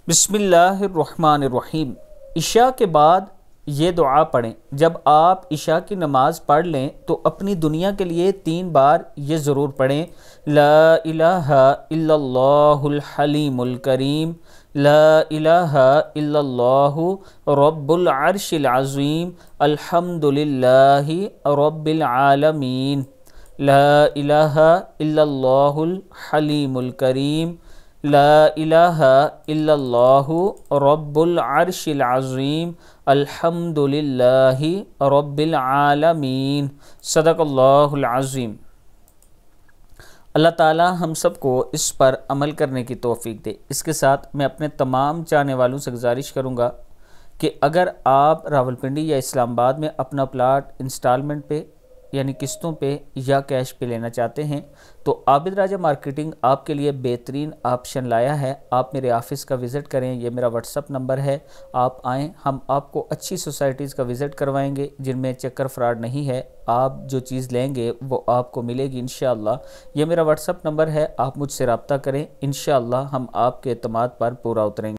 بسم اللہ الرحمن الرحیم۔ عشاء کے بعد یہ دعا پڑھیں۔ جب آپ عشاء کی نماز پڑھ لیں تو اپنی دنیا کے لیے 3 بار یہ ضرور پڑھیں، لا الہ الا اللہ الحلیم الکریم، لا الہ الا اللہ رب العرش العظیم، الحمد للہ رب العالمین، لا الہ الا اللہ الحلیم الکریم، لا الہ الا اللہ رب العرش العظیم، الحمد للہ رب العالمین۔ صدق اللہ العظیم۔ اللہ تعالی ہم سب کو اس پر عمل کرنے کی توفیق دے۔ اس کے ساتھ میں اپنے تمام چاہنے والوں سے گزارش کروں گا کہ اگر آپ راولپنڈی یا اسلام آباد میں اپنا پلاٹ انسٹالمنٹ پہ یعنی قسطوں پہ یا کیش پہ لینا چاہتے ہیں تو عابد راجہ مارکیٹنگ آپ کے لیے بہترین آپشن لایا ہے۔ آپ میرے آفس کا وزٹ کریں، یہ میرا واٹس اپ نمبر ہے، آپ آئیں، ہم آپ کو اچھی سوسائٹیز کا وزٹ کروائیں گے جن میں چکر فراڈ نہیں ہے۔ آپ جو چیز لیں گے وہ آپ کو ملے گی انشاءاللہ۔ یہ میرا واٹس اپ نمبر ہے، آپ مجھ سے رابطہ کریں، انشاءاللہ ہم آپ کے اعتماد پر پورا اتریں گے۔